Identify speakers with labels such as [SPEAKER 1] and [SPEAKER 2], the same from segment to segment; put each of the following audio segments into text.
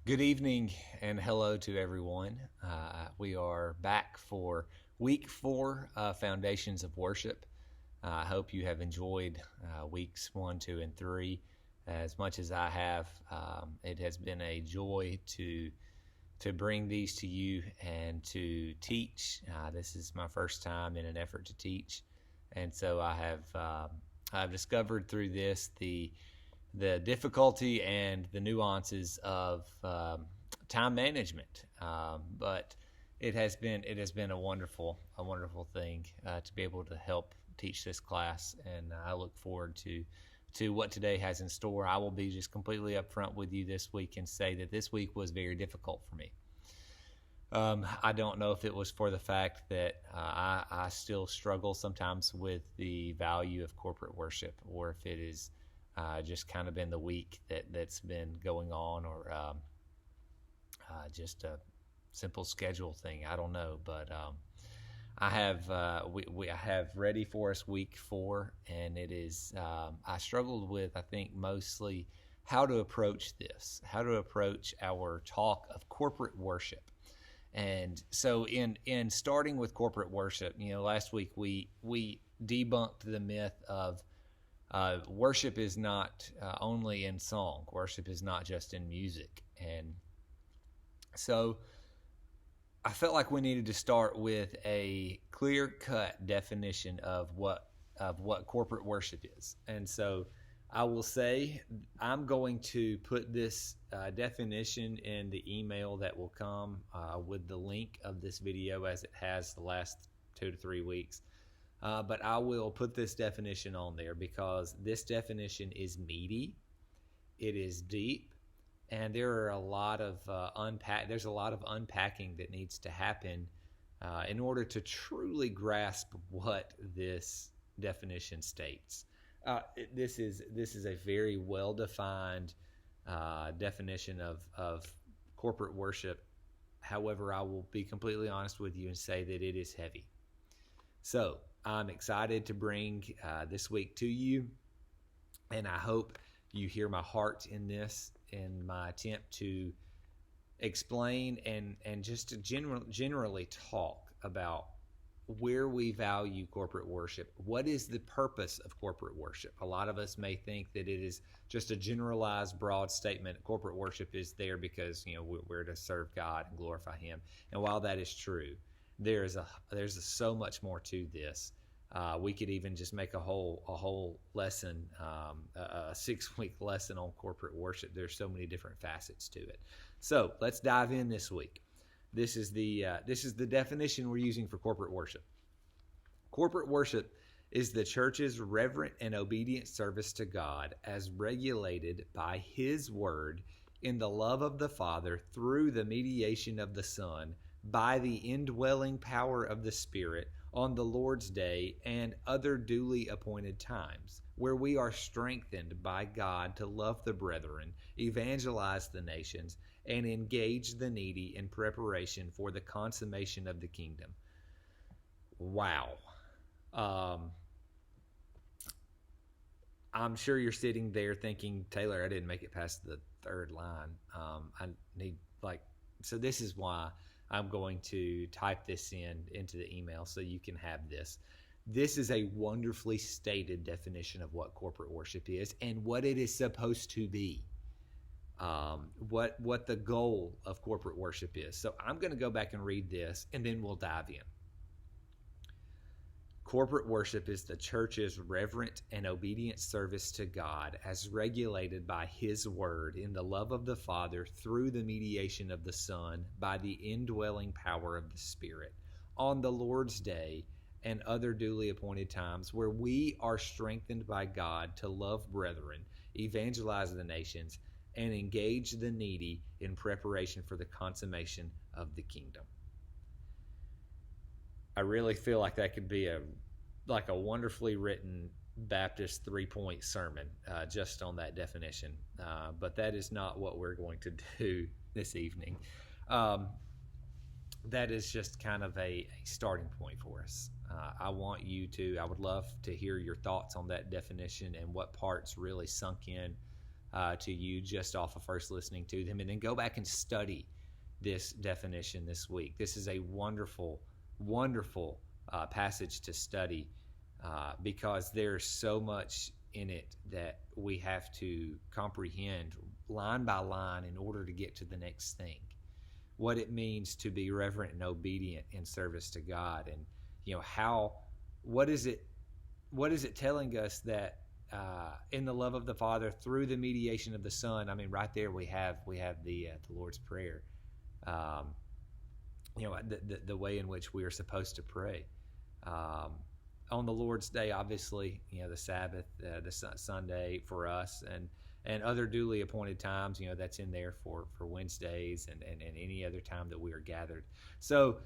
[SPEAKER 1] Good evening and hello to everyone. We are back for week four Foundations of Worship. I hope you have enjoyed weeks one, two, and three as much as I have. It has been a joy to bring these to you and to teach. This is my first time in an effort to teach, and so I've discovered through this the difficulty and the nuances of time management. But it has been a wonderful thing to be able to help teach this class, and I look forward to what today has in store. I will be just completely upfront with you this week and say that this week was very difficult for me. I don't know if it was for the fact that I still struggle sometimes with the value of corporate worship, or if it is just kind of been the week that's been going on, or just a simple schedule thing. I don't know, but I have ready for us week four, and it is I struggled with, I think, mostly how to approach this, how to approach our talk of corporate worship. And so in starting with corporate worship, last week we debunked the myth of worship is not only in song. Worship is not just in music. And so I felt like we needed to start with a clear-cut definition of what corporate worship is. And so I will say I'm going to put this definition in the email that will come with the link of this video, as it has the last 2 to 3 weeks. But I will put this definition on there because this definition is meaty, it is deep, and there's a lot of unpacking that needs to happen in order to truly grasp what this definition states. This is a very well defined definition of corporate worship. However, I will be completely honest with you and say that it is heavy. So I'm excited to bring this week to you, and I hope you hear my heart in this, in my attempt to explain and just to generally talk about where we value corporate worship. What is the purpose of corporate worship? A lot of us may think that it is just a generalized, broad statement. Corporate worship is there because we're to serve God and glorify Him. And while that is true, there's so much more to this. We could even just make a whole lesson, a 6-week lesson on corporate worship. There's so many different facets to it. So let's dive in this week. This is the definition we're using for corporate worship. Corporate worship is the church's reverent and obedient service to God as regulated by His Word in the love of the Father through the mediation of the Son by the indwelling power of the Spirit on the Lord's Day and other duly appointed times, where we are strengthened by God to love the brethren, evangelize the nations, and engage the needy in preparation for the consummation of the kingdom. Wow. I'm sure you're sitting there thinking, Taylor, I didn't make it past the third line. So this is why I'm going to type this into the email so you can have this. This is a wonderfully stated definition of what corporate worship is and what it is supposed to be. What the goal of corporate worship is. So I'm going to go back and read this, and then we'll dive in. Corporate worship is the church's reverent and obedient service to God as regulated by His Word in the love of the Father through the mediation of the Son by the indwelling power of the Spirit on the Lord's Day and other duly appointed times, where we are strengthened by God to love brethren, evangelize the nations, and engage the needy in preparation for the consummation of the kingdom. I really feel like that could be a wonderfully written Baptist 3-point sermon just on that definition. But that is not what we're going to do this evening. That is just kind of a starting point for us. I would love to hear your thoughts on that definition and what parts really sunk in to you just off of first listening to them, and then go back and study this definition this week. This is a wonderful, wonderful passage to study because there's so much in it that we have to comprehend line by line in order to get to the next thing. What it means to be reverent and obedient in service to God, and what is it telling us that in the love of the Father through the mediation of the Son. I mean, right there we have the Lord's Prayer. The way in which we are supposed to pray. On the Lord's Day, obviously, the Sabbath, the Sunday for us, and other duly appointed times, that's in there for Wednesdays and any other time that we are gathered. So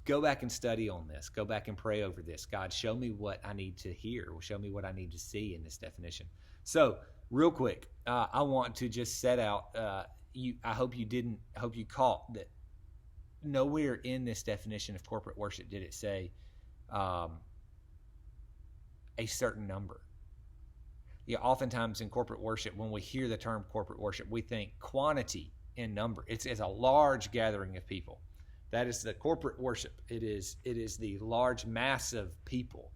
[SPEAKER 1] go back and study on this. Go back and pray over this. God, show me what I need to hear. Show me what I need to see in this definition. So real quick, I want to just set out, I hope you caught that nowhere in this definition of corporate worship did it say a certain number. Oftentimes in corporate worship, when we hear the term corporate worship, we think quantity in number. It's a large gathering of people. That is the corporate worship. It is the large mass of people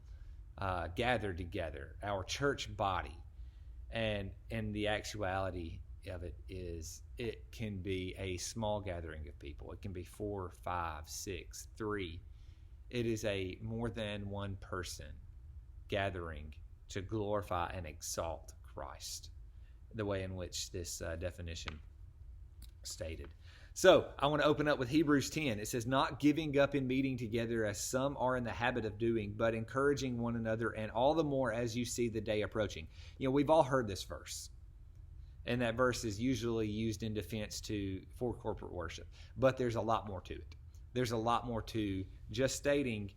[SPEAKER 1] gathered together, our church body. And the actuality of it is it can be a small gathering of people. It can be 4, 5, 6, 3. It is a more than one person gathering to glorify and exalt Christ, the way in which this definition stated. So I want to open up with Hebrews 10. It says, not giving up in meeting together as some are in the habit of doing, but encouraging one another, and all the more as you see the day approaching. We've all heard this verse. And that verse is usually used in defense for corporate worship. But there's a lot more to it. There's a lot more to just stating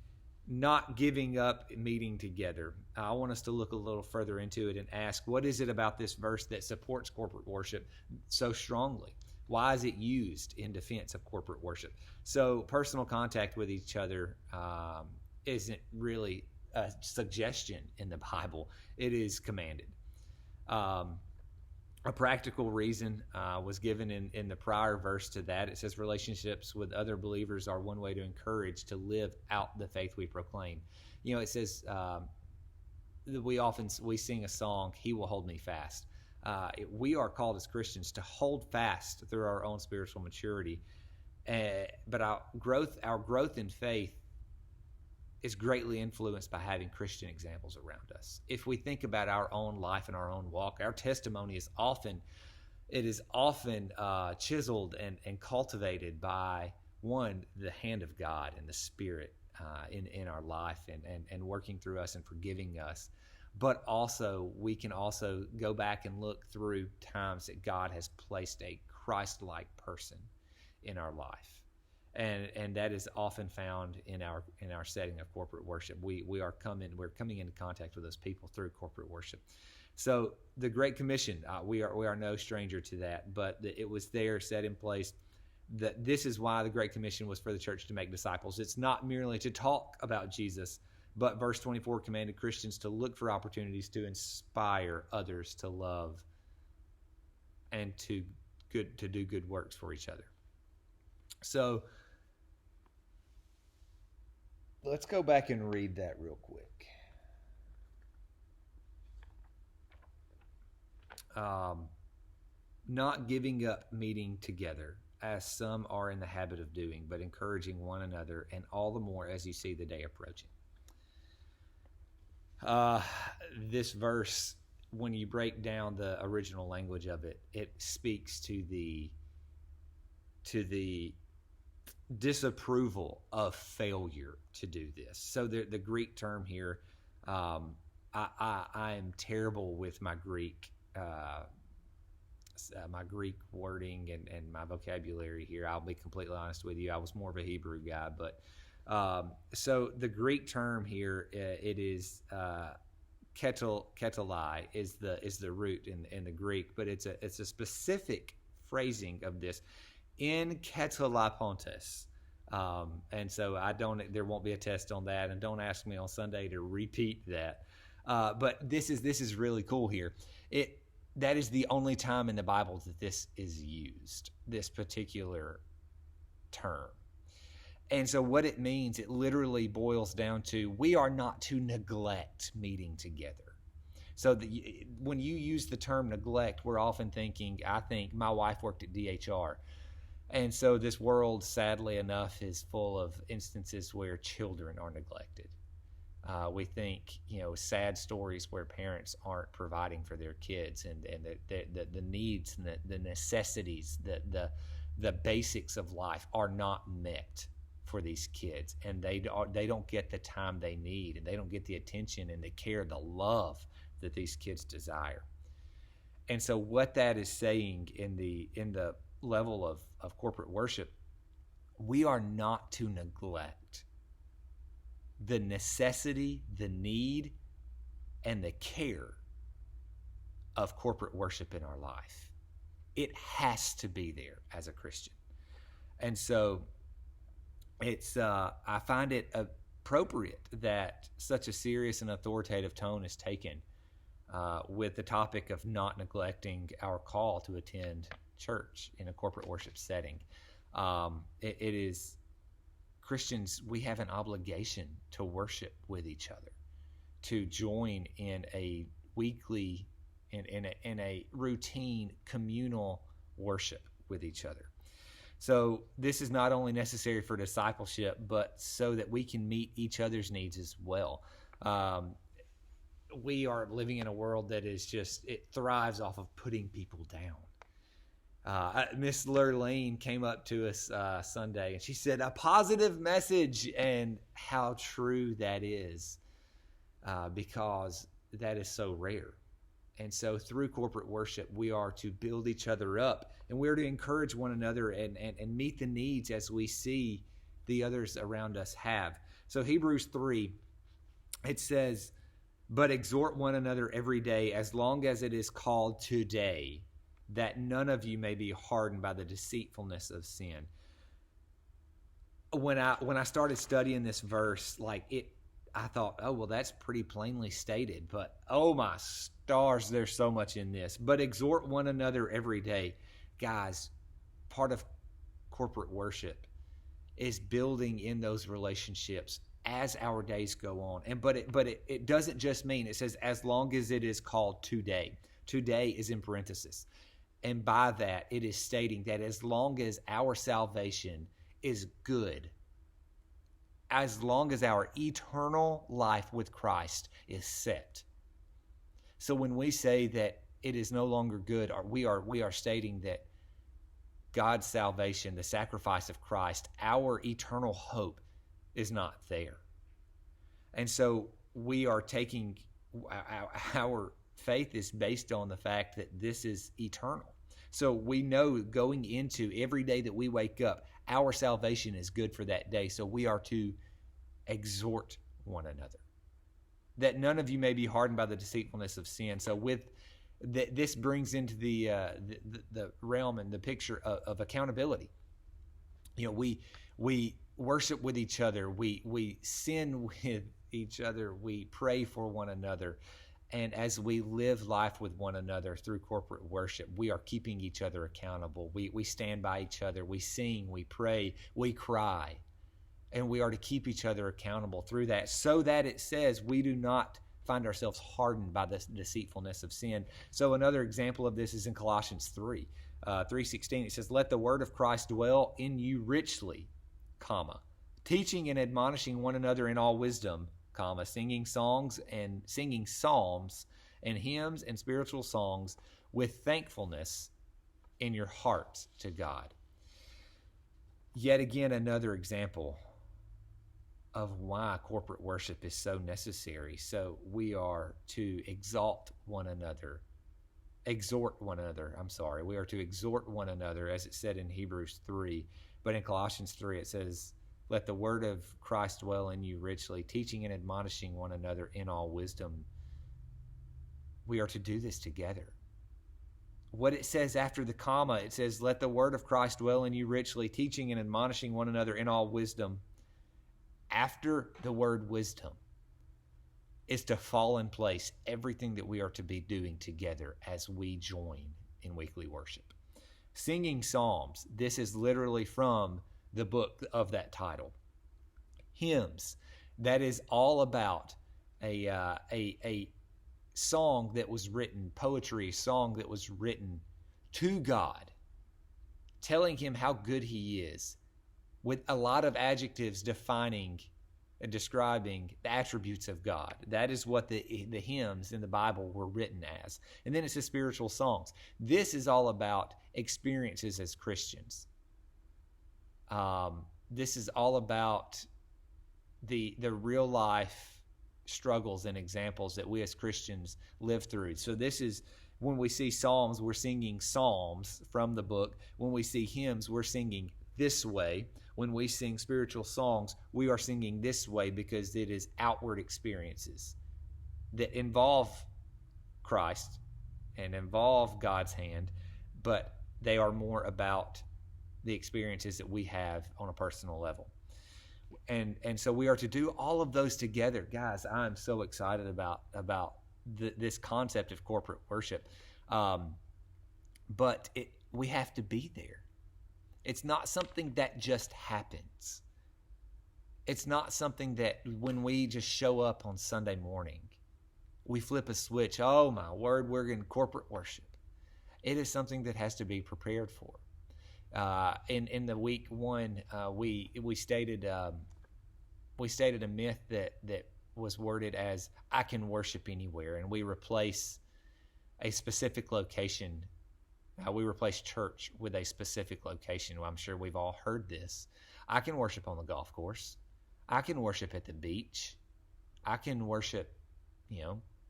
[SPEAKER 1] not giving up meeting together. I want us to look a little further into it and ask, what is it about this verse that supports corporate worship so strongly? Why is it used in defense of corporate worship? So personal contact with each other isn't really a suggestion in the Bible. It is commanded. A practical reason was given in the prior verse to that. It says relationships with other believers are one way to encourage to live out the faith we proclaim. It says we sing a song, He Will Hold Me Fast. We are called as Christians to hold fast through our own spiritual maturity. But our growth in faith is greatly influenced by having Christian examples around us. If we think about our own life and our own walk, our testimony is often chiseled and cultivated by, one, the hand of God and the Spirit in our life and working through us and forgiving us. But also, we can also go back and look through times that God has placed a Christ-like person in our life. And that is often found in our setting of corporate worship. We're coming into contact with those people through corporate worship. So the Great Commission, we are no stranger to that, but it was there set in place that this is why the Great Commission was for the church to make disciples. It's not merely to talk about Jesus, but verse 24 commanded Christians to look for opportunities to inspire others to love and to do good works for each other. So let's go back and read that real quick. Not giving up meeting together, as some are in the habit of doing, but encouraging one another, and all the more as you see the day approaching. This verse, when you break down the original language of it, it speaks to the disapproval of failure to do this. So the Greek term here, I am terrible with my Greek wording and my vocabulary here. I'll be completely honest with you. I was more of a Hebrew guy, but so the Greek term here, it is ketelai is the root in the Greek, but it's a specific phrasing of this in ketelapontes. And so there won't be a test on that, and don't ask me on Sunday to repeat that. But this is really cool here. that is the only time in the Bible that this is used, this particular term. And so what it means, it literally boils down to, we are not to neglect meeting together. So when you use the term neglect, we're often thinking, I think my wife worked at DHR. And so this world, sadly enough, is full of instances where children are neglected. We think, sad stories where parents aren't providing for their kids, and the needs and the necessities, the basics of life are not met for these kids, and they don't get the time they need, and they don't get the attention and the care, the love that these kids desire. And so what that is saying in the level of corporate worship, we are not to neglect the necessity, the need, and the care of corporate worship in our life. It has to be there as a Christian. And so it's I find it appropriate that such a serious and authoritative tone is taken with the topic of not neglecting our call to attend church in a corporate worship setting. It is, Christians, we have an obligation to worship with each other, to join in a weekly, in a routine communal worship with each other. So this is not only necessary for discipleship, but so that we can meet each other's needs as well. We are living in a world that is it thrives off of putting people down. Miss Lurleen came up to us Sunday, and she said, a positive message, and how true that is, because that is so rare. And so through corporate worship, we are to build each other up, and we're to encourage one another and meet the needs as we see the others around us have. So Hebrews 3, it says, but exhort one another every day, as long as it is called today, that none of you may be hardened by the deceitfulness of sin. When I started studying this verse, I thought, oh, well, that's pretty plainly stated, but oh my stars, there's so much in this. But exhort one another every day. Guys, part of corporate worship is building in those relationships as our days go on. But it doesn't just mean, it says as long as it is called today. Today is in parenthesis. And by that, it is stating that as long as our salvation is good, as long as our eternal life with Christ is set. So when we say that it is no longer good, we are stating that God's salvation, the sacrifice of Christ, our eternal hope is not there. And so we are taking, our faith is based on the fact that this is eternal. So we know going into every day that we wake up, our salvation is good for that day. So we are to exhort one another, that none of you may be hardened by the deceitfulness of sin. So this brings into the realm and the picture of accountability. We worship with each other. We sin with each other. We pray for one another. And as we live life with one another through corporate worship, we are keeping each other accountable. We stand by each other. We sing, we pray, we cry. And we are to keep each other accountable through that, so that it says we do not find ourselves hardened by the deceitfulness of sin. So another example of this is in Colossians 3:16. It says, let the word of Christ dwell in you richly, teaching and admonishing one another in all wisdom, singing psalms and hymns and spiritual songs with thankfulness in your hearts to God. Yet again, another example of why corporate worship is so necessary. So we are to exhort one another. We are to exhort one another, as it said in Hebrews 3. But in Colossians 3, it says, let the word of Christ dwell in you richly, teaching and admonishing one another in all wisdom. We are to do this together. What it says after the comma, it says, let the word of Christ dwell in you richly, teaching and admonishing one another in all wisdom. After the word wisdom is to fall in place everything that we are to be doing together as we join in weekly worship. Singing psalms, this is literally from the book of that title. Hymns, that is all about a song that was written, poetry, song that was written to God, telling him how good he is, with a lot of adjectives defining and describing the attributes of God. That is what the hymns in the Bible were written as. And then it's the spiritual songs. This is all about experiences as Christians. This is all about the real life struggles and examples that we as Christians live through. So this is, when we see psalms, we're singing psalms from the book. When we see hymns, we're singing this way. When we sing spiritual songs, we are singing this way because it is outward experiences that involve Christ and involve God's hand, but they are more about the experiences that we have on a personal level. And so we are to do all of those together. Guys, I'm so excited about this concept of corporate worship. But we have to be there. It's not something that just happens. It's not something that when we just show up on Sunday morning, we flip a switch. Oh my word, we're in corporate worship. It is something that has to be prepared for. In the week one, we stated a myth that was worded as "I can worship anywhere," and we replace a specific location. We replace church with a specific location. Well, I'm sure we've all heard this. I can worship on the golf course. I can worship at the beach. I can worship,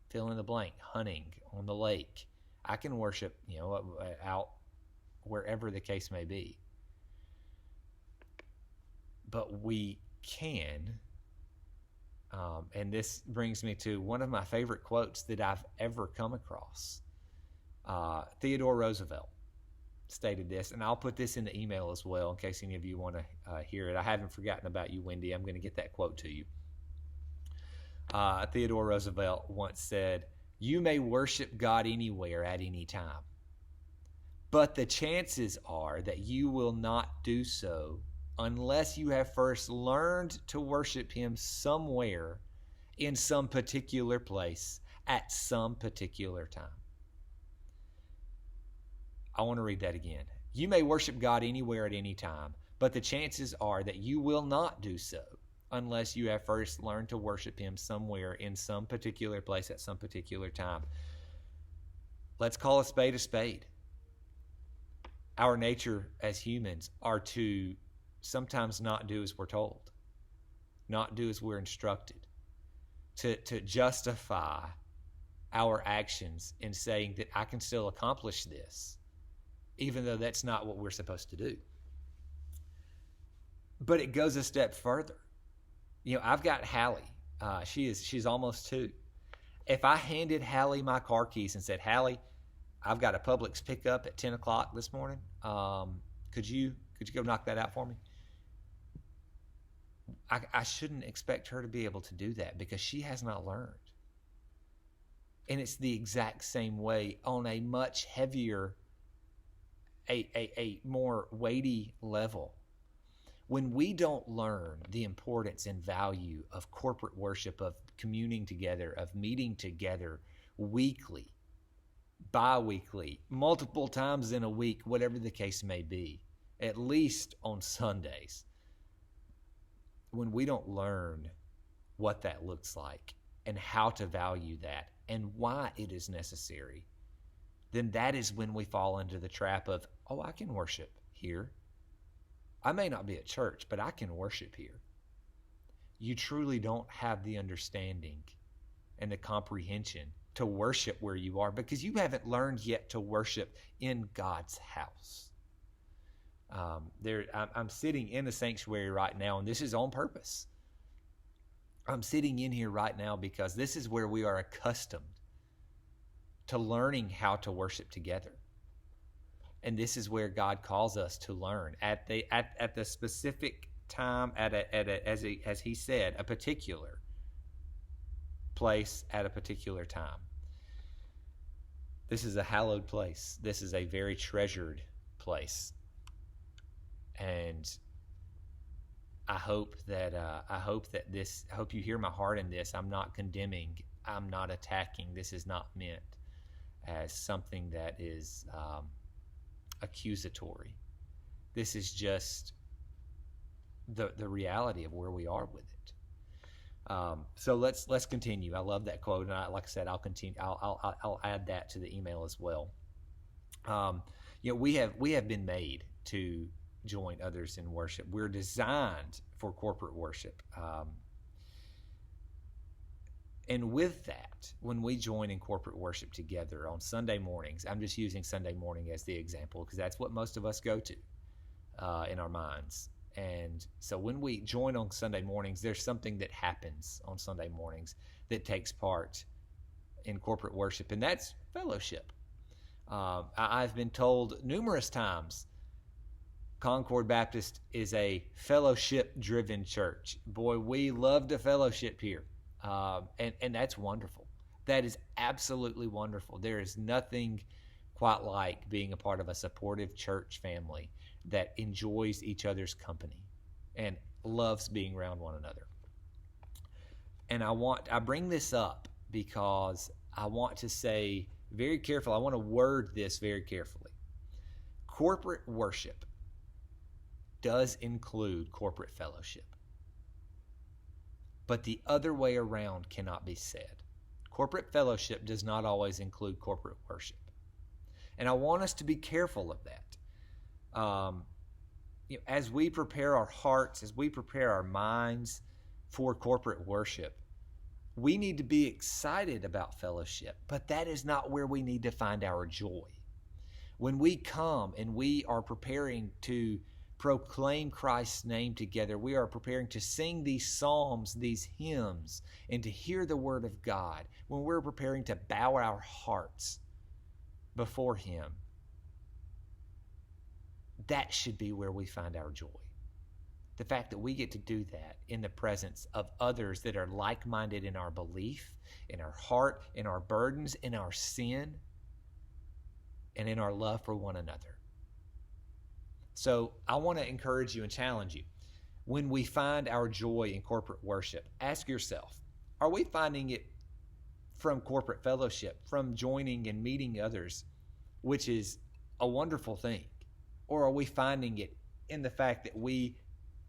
[SPEAKER 1] fill in the blank, hunting on the lake. I can worship, out wherever the case may be. But we can, and this brings me to one of my favorite quotes that I've ever come across. Theodore Roosevelt stated this, and I'll put this in the email as well in case any of you want to hear it. I haven't forgotten about you, Wendy. I'm going to get that quote to you. Theodore Roosevelt once said, "You may worship God anywhere at any time, but the chances are that you will not do so unless you have first learned to worship Him somewhere in some particular place at some particular time." I want to read that again. You may worship God anywhere at any time, but the chances are that you will not do so unless you have first learned to worship Him somewhere in some particular place at some particular time. Let's call a spade a spade. Our nature as humans are to sometimes not do as we're told, not do as we're instructed, to justify our actions in saying that I can still accomplish this, even though that's not what we're supposed to do. But it goes a step further. I've got Hallie. She's almost 2. If I handed Hallie my car keys and said, "Hallie, I've got a Publix pickup at 10 o'clock this morning. Could you go knock that out for me?" I shouldn't expect her to be able to do that because she has not learned. And it's the exact same way on a much heavier, a more weighty level. When we don't learn the importance and value of corporate worship, of communing together, of meeting together weekly, bi-weekly, multiple times in a week, whatever the case may be, at least on Sundays, when we don't learn what that looks like and how to value that and why it is necessary, then that is when we fall into the trap of, "Oh, I can worship here. I may not be at church, but I can worship here." You truly don't have the understanding and the comprehension to worship where you are because you haven't learned yet to worship in God's house. I'm sitting in the sanctuary right now, and this is on purpose. I'm sitting in here right now because this is where we are accustomed to learning how to worship together. And this is where God calls us to learn at the specific time, as he said, a particular place at a particular time. This is a hallowed place. This is a very treasured place. And I hope that you hear my heart in this. I'm not condemning. I'm not attacking. This is not meant as something that is accusatory. This is just the reality of where we are with it. So let's continue. I love that quote, and like I said, I'll continue. I'll add that to the email as well. We have been made to join others in worship. We're designed for corporate worship. And with that, when we join in corporate worship together on Sunday mornings, I'm just using Sunday morning as the example because that's what most of us go to in our minds. And so when we join on Sunday mornings, there's something that happens on Sunday mornings that takes part in corporate worship, and that's fellowship. I've been told numerous times Concord Baptist is a fellowship-driven church. Boy, we love to fellowship here, and that's wonderful. That is absolutely wonderful. There is nothing quite like being a part of a supportive church family that enjoys each other's company and loves being around one another. And I bring this up because I want to say very careful. I want to word this very carefully. Corporate worship does include corporate fellowship, but the other way around cannot be said. Corporate fellowship does not always include corporate worship, and I want us to be careful of that. As we prepare our hearts, as we prepare our minds for corporate worship, we need to be excited about fellowship, but that is not where we need to find our joy. When we come and we are preparing to proclaim Christ's name together, we are preparing to sing these psalms, these hymns, and to hear the word of God, when we're preparing to bow our hearts before Him, that should be where we find our joy. The fact that we get to do that in the presence of others that are like-minded in our belief, in our heart, in our burdens, in our sin, and in our love for one another. So I want to encourage you and challenge you. When we find our joy in corporate worship, ask yourself, are we finding it from corporate fellowship, from joining and meeting others, which is a wonderful thing? Or are we finding it in the fact that we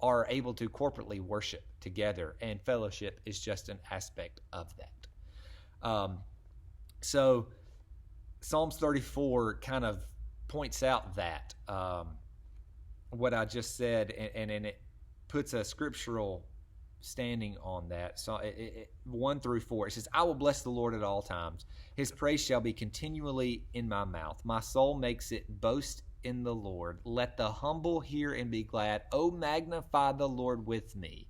[SPEAKER 1] are able to corporately worship together, and fellowship is just an aspect of that? So Psalms 34 kind of points out that what I just said, and it puts a scriptural standing on that. So 1 through 4, it says, I will bless the Lord at all times. His praise shall be continually in my mouth. My soul makes it boast in the Lord. Let the humble hear and be glad. Oh, magnify the Lord with me,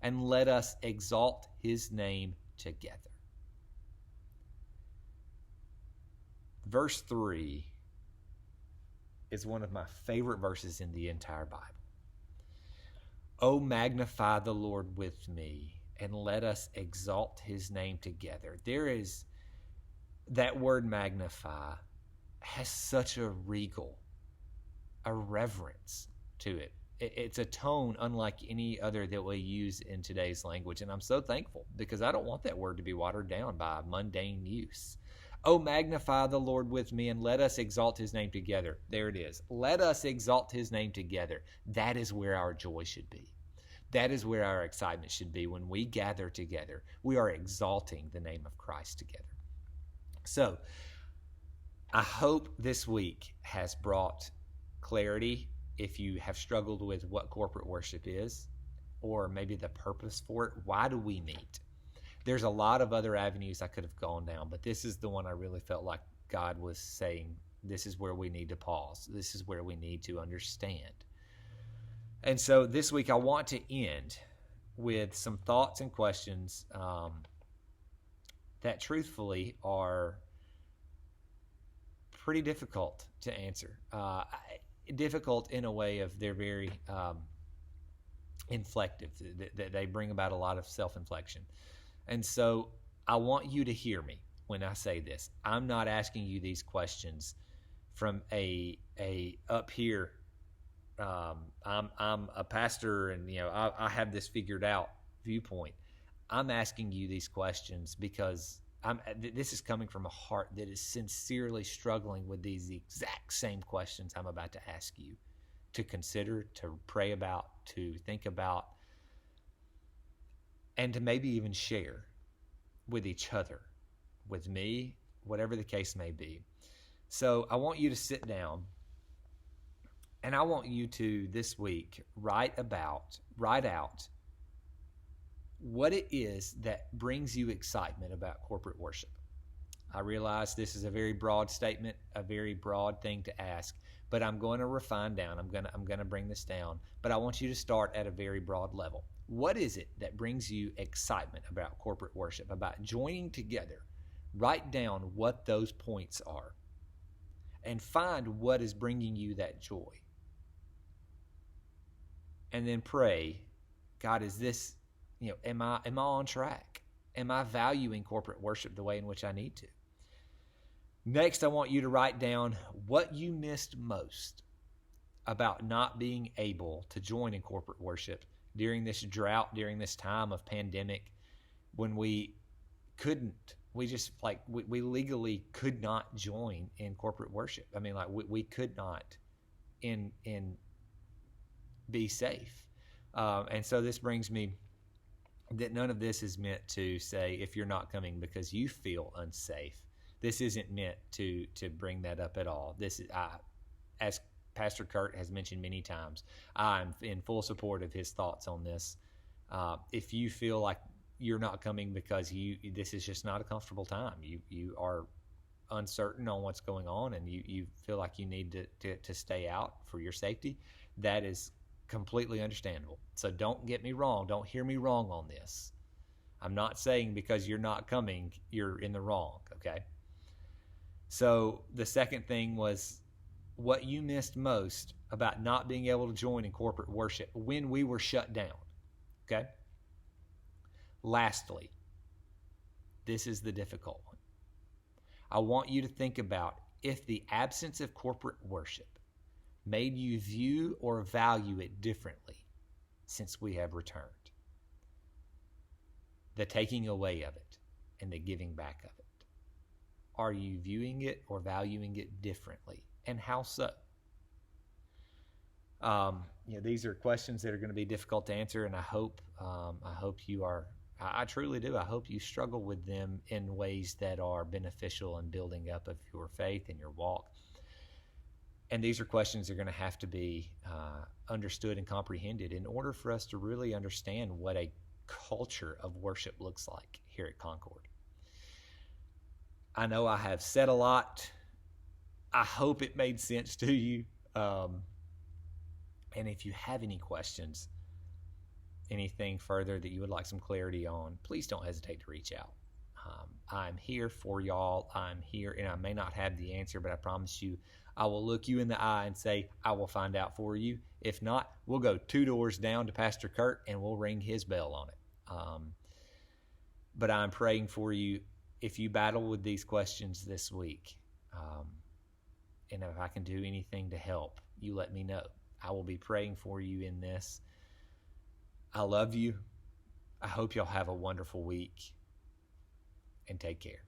[SPEAKER 1] and let us exalt His name together. Verse 3 is one of my favorite verses in the entire Bible. Oh, magnify the Lord with me, and let us exalt His name together. There is, that word magnify has such a regal, a reverence to it. It's a tone unlike any other that we use in today's language, and I'm so thankful because I don't want that word to be watered down by mundane use. Oh, magnify the Lord with me, and let us exalt His name together. There it is. Let us exalt His name together. That is where our joy should be. That is where our excitement should be. When we gather together, we are exalting the name of Christ together. So, I hope this week has brought clarity if you have struggled with what corporate worship is, or maybe the purpose for it. Why do we meet? There's a lot of other avenues I could have gone down, but this is the one I really felt like God was saying, this is where we need to pause. This is where we need to understand. And so this week I want to end with some thoughts and questions that truthfully are pretty difficult to answer. Difficult in a way of they're very inflective, that they bring about a lot of self-inflection. And so I want you to hear me when I say this. I'm not asking you these questions from a up here. I'm a pastor, and I have this figured out viewpoint. I'm asking you these questions because this is coming from a heart that is sincerely struggling with these exact same questions I'm about to ask you to consider, to pray about, to think about, and to maybe even share with each other, with me, whatever the case may be. So I want you to sit down, and I want you to this week write out what it is that brings you excitement about corporate worship. I realize this is a very broad statement, a very broad thing to ask, but I'm going to refine down. I'm going to bring this down, but I want you to start at a very broad level. What is it that brings you excitement about corporate worship, about joining together? Write down what those points are and find what is bringing you that joy. And then pray, God, is this, am I on track? Am I valuing corporate worship the way in which I need to? Next, I want you to write down what you missed most about not being able to join in corporate worship during this drought, during this time of pandemic, when we couldn't, we legally could not join in corporate worship. I mean, like we could not in be safe. And so this brings me that none of this is meant to say if you're not coming because you feel unsafe. This isn't meant to bring that up at all. This is, as Pastor Kurt has mentioned many times, I'm in full support of his thoughts on this. If you feel like you're not coming because this is just not a comfortable time, you are uncertain on what's going on, and you feel like you need to stay out for your safety, that is completely understandable. So don't get me wrong. Don't hear me wrong on this. I'm not saying because you're not coming, you're in the wrong, okay? So the second thing was what you missed most about not being able to join in corporate worship when we were shut down, okay? Lastly, this is the difficult one. I want you to think about if the absence of corporate worship made you view or value it differently since we have returned. The taking away of it and the giving back of it. Are you viewing it or valuing it differently? And how so? These are questions that are going to be difficult to answer, and I hope you are. I truly do. I hope you struggle with them in ways that are beneficial in building up of your faith and your walk. And these are questions that are going to have to be understood and comprehended in order for us to really understand what a culture of worship looks like here at Concord. I know I have said a lot. I hope it made sense to you. And if you have any questions, anything further that you would like some clarity on, please don't hesitate to reach out. I'm here for y'all. I'm here, and I may not have the answer, but I promise you, I will look you in the eye and say, I will find out for you. If not, we'll go 2 doors down to Pastor Kurt and we'll ring his bell on it. But I'm praying for you if you battle with these questions this week. And if I can do anything to help, you let me know. I will be praying for you in this. I love you. I hope y'all have a wonderful week, and take care.